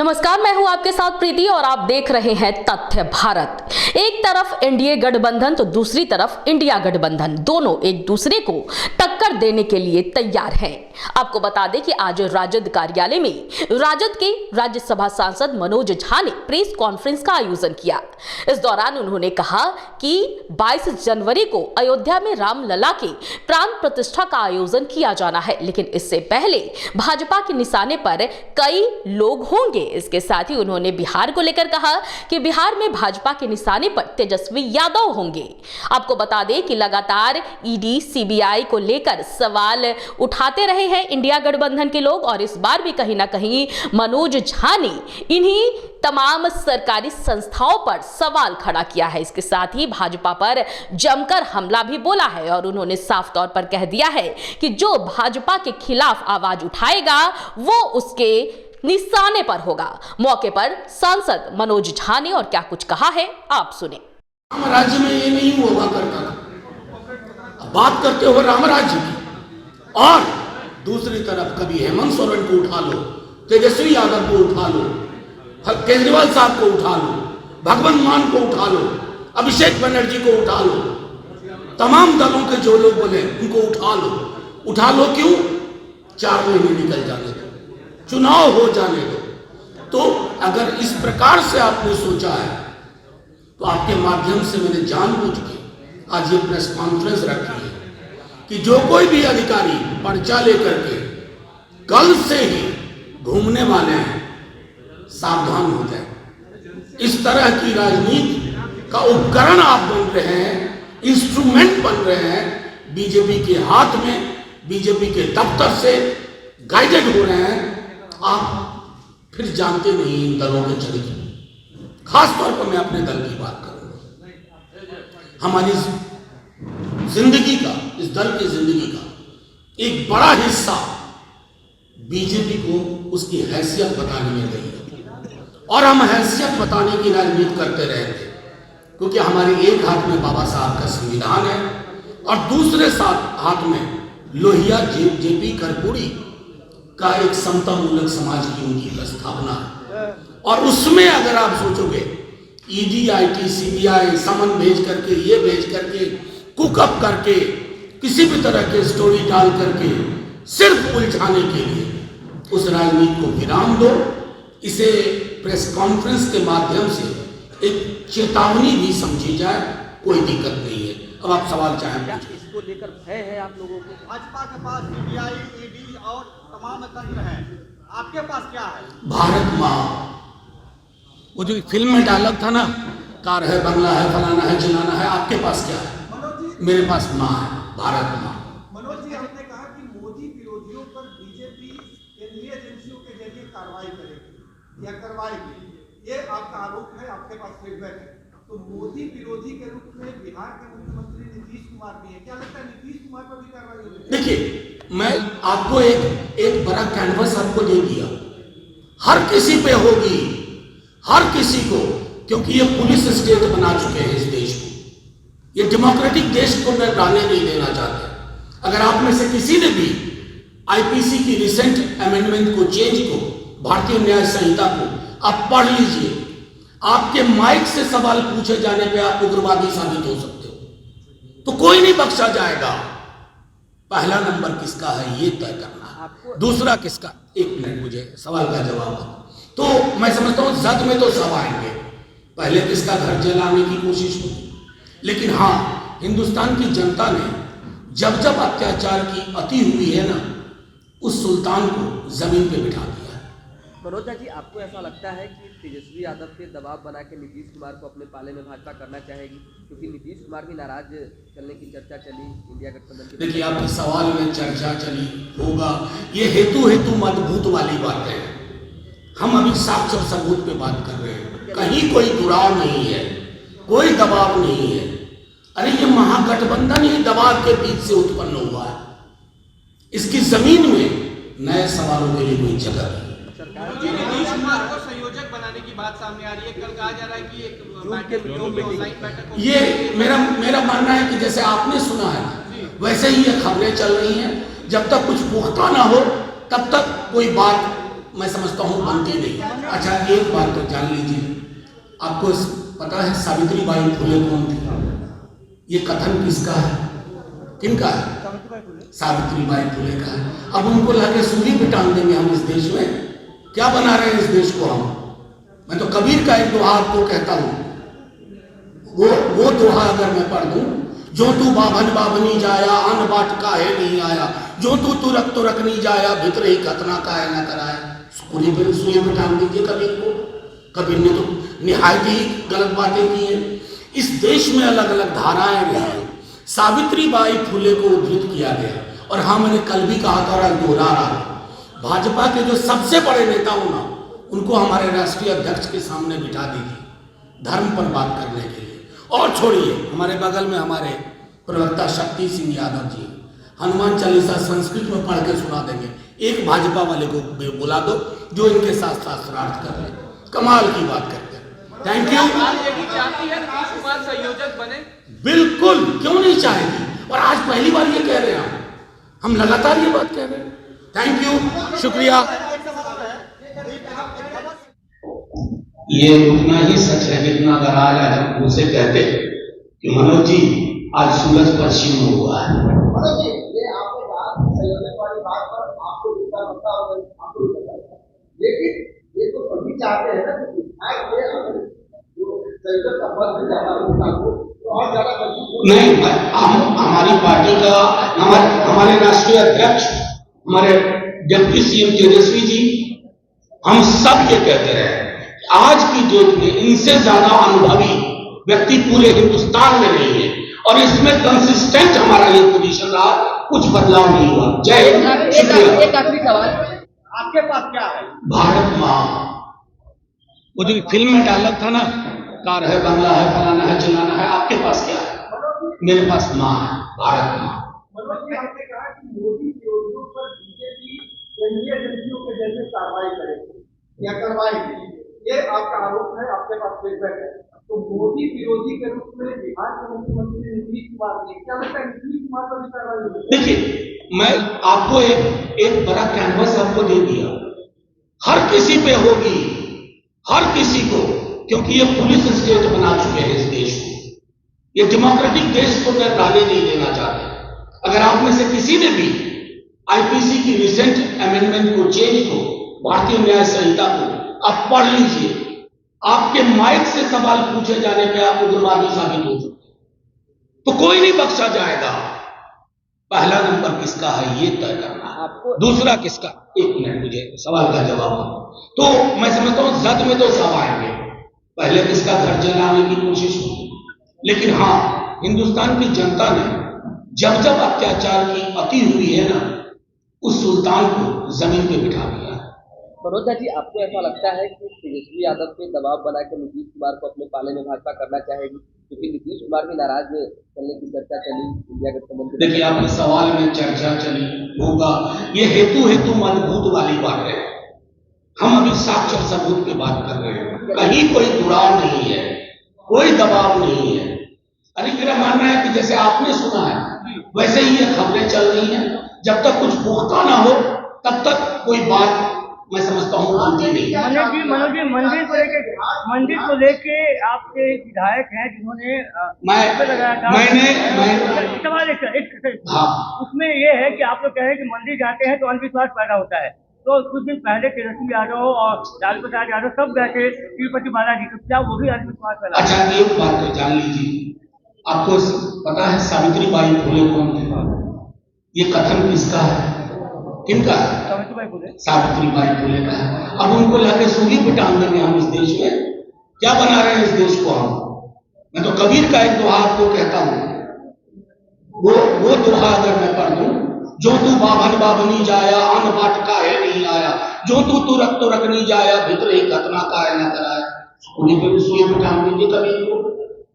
नमस्कार, मैं हूं आपके साथ प्रीति और आप देख रहे हैं तथ्य भारत। एक तरफ एनडीए गठबंधन तो दूसरी तरफ इंडिया गठबंधन, दोनों एक दूसरे को टक्कर देने के लिए तैयार हैं। आपको बता दें कि आज राजद कार्यालय में राजद के राज्यसभा सांसद मनोज झा ने प्रेस कॉन्फ्रेंस का आयोजन किया। इस दौरान उन्होंने कहा कि 22 जनवरी को अयोध्या में रामलला के प्राण प्रतिष्ठा का आयोजन किया जाना है, लेकिन इससे पहले भाजपा के निशाने पर कई लोग होंगे। इसके साथ ही उन्होंने बिहार को लेकर कहा कि बिहार में भाजपा के निशाने पर तेजस्वी यादव होंगे। आपको बता दें कि लगातार ईडी सीबीआई को लेकर सवाल उठाते रहे हैं इंडिया गठबंधन के लोग, और इस बार भी कहीं ना कहीं मनोज झा ने इन्हीं तमाम सरकारी संस्थाओं पर सवाल खड़ा किया है। इसके साथ ही भाजपा पर जमकर हमला भी बोला है और उन्होंने साफ तौर पर कह दिया है कि जो भाजपा के खिलाफ आवाज उठाएगा वो उसके निशाने पर होगा। मौके पर सांसद मनोज झा ने और क्या कुछ कहा है, आप सुने। राम राज्य में ये नहीं हुआ करता था। अब बात करते हो राम राज्य की, और दूसरी तरफ कभी हेमंत सोरेन को उठा लो, तेजस्वी यादव को उठा लो, केजरीवाल साहब को उठा लो, भगवंत मान को उठा लो, अभिषेक बनर्जी को उठा लो, तमाम दलों के जो लोग बोले उनको उठा लो। क्यों? 4 महीने निकल जाने दो, चुनाव हो जाने दो। तो अगर इस प्रकार से आपने सोचा है तो आपके माध्यम से मैंने जानबूझ के आज ये प्रेस कॉन्फ्रेंस रखी है कि जो कोई भी अधिकारी पर्चा लेकर के कल से ही घूमने वाले हैं, सावधान हो जाए। इस तरह की राजनीति का उपकरण आप बन रहे हैं, इंस्ट्रूमेंट बन रहे हैं, बीजेपी के हाथ में, बीजेपी के दफ्तर से गाइडेड हो रहे हैं। आप फिर जानते नहीं इन दलों के चरित्र। खास तौर पर मैं अपने दल की बात करूंगा। हमारी जिंदगी का, इस दल की जिंदगी का एक बड़ा हिस्सा बीजेपी को उसकी हैसियत बताने में गई है, और हम हैसियत बताने की राजनीति करते रहे थे, क्योंकि हमारे एक हाथ में बाबा साहब का संविधान है और दूसरे हाथ में लोहिया जेपी कर्पूरी का एक समता मूलक समाज की उनकी प्रस्तावना है। और उसमें अगर आप सोचोगे ईडी, आईटी, सीबीआई समन भेज करके, ये भेज करके, कुकअप करके, किसी भी तरह के स्टोरी डाल करके सिर्फ उलझाने के लिए, उस राजनीति को विराम दो। इसे प्रेस कॉन्फ्रेंस के माध्यम से एक चेतावनी भी समझी जाए, कोई दिक्कत नहीं है। अब आप सवाल चाहें। इसको लेकर भय है आप लोगों को? भाजपा के पास सीबीआई, ईडी और तमाम तंत्र हैं, आपके पास क्या है? भारत माँ, वो जो फिल्म में डायलॉग था ना, कार है, बंगला है, फलाना है, चिलाना है, आपके पास क्या है? मेरे पास माँ है, भारत माँ। मनोज जी, आपने कहा कि मोदी विरोधियों पर बीजेपी केंद्रीय एजेंसियों के जरिए कार्रवाई करेगी या करवाएगी, ये आपका आरोप है, आपके पास फीडबैक है। तो मोदी विरोधी के रूप में बिहार के मुख्यमंत्री नीतीश कुमार भी है, क्या लगता है नीतीश कुमार पर भी कार्रवाई होगी? देखिए, मैं आपको एक बड़ा कैनवस आपको दे दिया, हर किसी पे होगी, हर किसी को, क्योंकि ये पुलिस स्टेट बना चुके हैं इस देश को। ये डेमोक्रेटिक देश को मैं रहने नहीं देना चाहते। अगर आप में से किसी ने भी आईपीसी की रिसेंट अमेंडमेंट को, चेंज को, भारतीय न्याय संहिता को आप पढ़ लीजिए, आपके माइक से सवाल पूछे जाने पे आप उग्रवादी साबित हो सकते हो, तो कोई नहीं बख्शा जाएगा। पहला नंबर किसका है ये तय करना है, दूसरा किसका। 1 मिनट मुझे सवाल का जवाब है। तो मैं समझता हूं जद में तो सब आएंगे, पहले किसका घर जलाने की कोशिश होगी। लेकिन हाँ, हिंदुस्तान की जनता ने जब जब अत्याचार की अति हुई है ना, उस सुल्तान को जमीन पे बिठा दिया। मनोज जी, आपको ऐसा लगता है कि तेजस्वी यादव पे दबाव बना के नीतीश कुमार को अपने पाले में भाजपा करना चाहेगी, क्योंकि नीतीश कुमार भी नाराज चलने की चर्चा चली इंडिया गठबंधन की? देखिए, आपके सवाल में चर्चा चली होगा, ये हेतु मजबूत वाली बातें हैं। हम अभी साक्ष्य और सबूत पे बात कर रहे हैं, कहीं कोई दुराव नहीं है, कोई दबाव नहीं है। अरे ये महागठबंधन ही दबाव के बीच से उत्पन्न हुआ है, इसकी जमीन में नए सवालों के लिए कोई जगह नहीं। नीतीश कुमार को संयोजक बनाने की बात सामने आ रही है, कल कहा जा रहा है कि एक बैठक, ये मेरा मानना है कि जैसे आपने सुना है वैसे ही ये खबरें चल रही हैं। जब तक कुछ पुख्ता ना हो तब तक कोई बात मैं समझता हूँ बनती नहीं। अच्छा एक बात तो जान लीजिए, आपको पता है सावित्रीबाई फुले कौन थी? ये कथन किसका है, किनका है? सावित्रीबाई फुले का है। अब उनको लाके सूली पे टांग देंगे हम इस देश में? क्या बना रहे हैं इस देश को हम? मैं तो कबीर का एक दोहा आपको कहता हूं, वो दोहा अगर मैं पढ़ दूं, जो तू बाभन बाभनी जाया अन बाट का है नहीं आया, जो तू तुरक नहीं जाया भीतर ही खतना का है न कराया। सूली पे सुई पे टांग दीजिए कबीर को। कबीर ने तो निहायत ही गलत बातें की हैं। इस देश में अलग अलग धाराएं रही हैं। सावित्रीबाई फुले को उद्धृत किया गया, और हाँ मैंने कल भी कहा था और दोहरा रहा हूं, भाजपा के जो सबसे बड़े नेता हो ना, उनको हमारे राष्ट्रीय अध्यक्ष के सामने बिठा दीजिए धर्म पर बात करने के लिए। और छोड़िए, हमारे बगल में हमारे प्रवक्ता शक्ति सिंह यादव जी हनुमान चालीसा संस्कृत में पढ़ के सुना देंगे। एक भाजपा वाले को बुला दो जो इनके साथ शास्त्रार्थ कर ले। कमाल की बात करते हैं। Thank you. संयोजक बने? बिल्कुल, क्यों नहीं चाहेगी? और आज पहली बार ये कह रहे हैं हम लगातार ये बात कह रहे हैं। थैंक यू, शुक्रिया। ये उतना ही सच है जितना अगर आज हम उनसे कहते कि मनोज जी आज सूरज पश्चिम में हुआ है। मनोज जी, ये आपने कहा संयोजक वाली बात पर आपको जितना लगता होगा आपको लगता है, लेकिन ये तो सभी चाहते हैं ना कि विधायक ये अगर जो संयोजक का पद मिल जाता है उनका तो और ज्यादा मजबूत नहीं, हमारी पार्टी का हमारे राष्ट्रीय अध्यक्ष, हमारे डिप्टी सीएम तेजस्वी जी, हम सब ये कहते रहे आज की डेट में इनसे ज्यादा अनुभवी व्यक्ति पूरे हिंदुस्तान में नहीं है, और इसमें कंसिस्टेंट हमारा ये पोजीशन रहा, कुछ बदलाव नहीं हुआ। जय हिंद, शुक्रिया। एक आखिरी सवाल, आपके पास क्या है? भारत माँ, वो जो फिल्म में डायलॉग था ना, कार है, बंगला है, फलाना है, चलाना है, आपके पास क्या है? मेरे पास माँ है, भारत माँ। मनोज जी, आपने कहा कि मोदी विरोधियों पर बीजेपी केंद्रीय एजेंसियों के जरिए कार्रवाई करेगी या करवाएगी, ये आपका आरोप है, आपके पास फीडबैक है। तो मोदी विरोधी के रूप में बिहार के मुख्यमंत्री नीतीश कुमार जी, क्या लगता है नीतीश कुमार पर भी कार्रवाई होगी? देखिए, मैं आपको एक बड़ा कैनवस आपको दे दिया, हर किसी पे होगी, हर किसी को, क्योंकि ये पुलिस स्टेट बना चुके हैं इस देश को। ये डेमोक्रेटिक देश को रहने नहीं देना चाहते। अगर आप में से किसी ने भी आईपीसी की रिसेंट अमेंडमेंट को, चेंज को, भारतीय न्याय संहिता को आप पढ़ लीजिए, आपके माइक से सवाल पूछे जाने पे आप उग्रवादी साबित हो सकते हैं, तो कोई नहीं बख्शा जाएगा। पहला नंबर किसका है ये तय करना है, दूसरा किसका। एक मिनट, मुझे सवाल का जवाब दो। तो मैं समझता हूं जद में तो सब आएंगे, पहले किसका घर जलाने की कोशिश होगी। लेकिन हाँ, हिंदुस्तान की जनता ने जब जब अत्याचार की अति हुई है ना, उस सुल्तान को जमीन पे बिठा दिया। मनोज जी, आपको ऐसा लगता है कि तेजस्वी यादव पे दबाव बनाकर नीतीश कुमार को अपने पाले में भाजपा करना चाहेगी, क्योंकि नीतीश कुमार भी नाराज चलने की चर्चा चली इंडिया गठबंधन? देखिए, आपने सवाल में चर्चा चली होगा, ये हेतु मजबूत वाली बात है। हम अभी साक्ष्य सबूत पे बात कर रहे हैं, कहीं कोई जुड़ाव नहीं है, कोई दबाव नहीं है। अरे मेरा मानना है कि जैसे आपने सुना है वैसे ही ये खबरें चल रही हैं। जब तक कुछ पुख्ता ना हो तब तक कोई बात मैं समझता हूँ बनती नहीं। मनोज जी, मंदिर को लेके आपके विधायक हैं जिन्होंने हाँ, उसमें ये है कि आप लोग कह रहे हैं कि मंदिर जाते हैं तो अंधविश्वास पैदा होता है। तो कुछ दिन पहले तेजस्वी यादव और लालू प्रसाद यादव सब गए थे तिरुपति बालाजी, तो क्या वो भी अंधविश्वास पैदा? अच्छा, एक बात तो जान लीजिए, आपको पता है सावित्रीबाई फुले कौन थे? ये कथन किसका है, किनका है? सावित्रीबाई फुले का है। अब उनको लाके सूली पे टांग देंगे हम इस देश में? क्या बना रहे हैं इस देश को हम? मैं तो कबीर का एक दोहा आपको कहता हूं, वो दोहा अगर मैं पढ़ दूं, जो तू बाभन बाभनी जाया अन बाट का है नहीं आया, जो तू तुरक नहीं जाया भीतर ही खतना का है न कराया। सूली पे भी सूली पे टांग दीजिए कबीर को।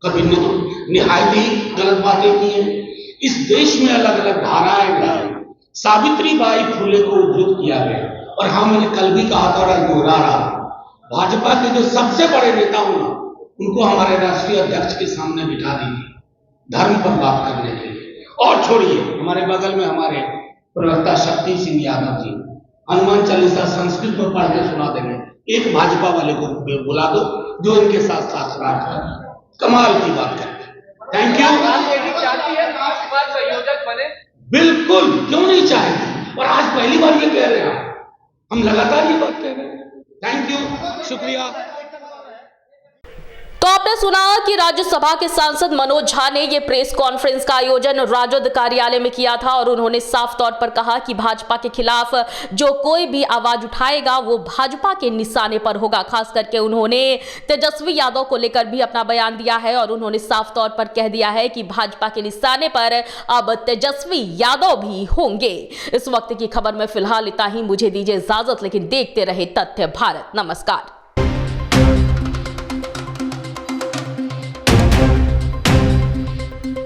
कबीर ने तो निहायत ही गलत बातें की हैं। इस देश में अलग अलग धाराएं रही। सावित्रीबाई फुले को उद्धृत किया गया, और हाँ मैंने कल भी कहा था और दोहरा रहा, भाजपा के जो सबसे बड़े नेता हो ना, उनको हमारे राष्ट्रीय अध्यक्ष के सामने बिठा दीजिए धर्म पर बात करने के लिए। और छोड़िए, हमारे बगल में हमारे प्रवक्ता शक्ति सिंह यादव जी हनुमान चालीसा संस्कृत में पढ़ के सुना देंगे। एक भाजपा वाले को बुला दो जो इनके साथ साथ राज करे, कमाल की बात करते। Thank you. चाहती है नीतीश कुमार संयोजक बने? बिल्कुल, क्यों नहीं चाहेंगे, और आज पहली बार ये कह रहे हैं, हम लगातार ये बात कह रहे हैं। थैंक यू, शुक्रिया। तो आपने सुना कि राज्यसभा के सांसद मनोज झा ने ये प्रेस कॉन्फ्रेंस का आयोजन राजद कार्यालय में किया था और उन्होंने साफ तौर पर कहा कि भाजपा के खिलाफ जो कोई भी आवाज उठाएगा वो भाजपा के निशाने पर होगा। खास करके उन्होंने तेजस्वी यादव को लेकर भी अपना बयान दिया है और उन्होंने साफ तौर पर कह दिया है कि भाजपा के निशाने पर अब तेजस्वी यादव भी होंगे। इस वक्त की खबर में फिलहाल इतना ही। मुझे दीजिए इजाजत, लेकिन देखते रहे तथ्य भारत। नमस्कार।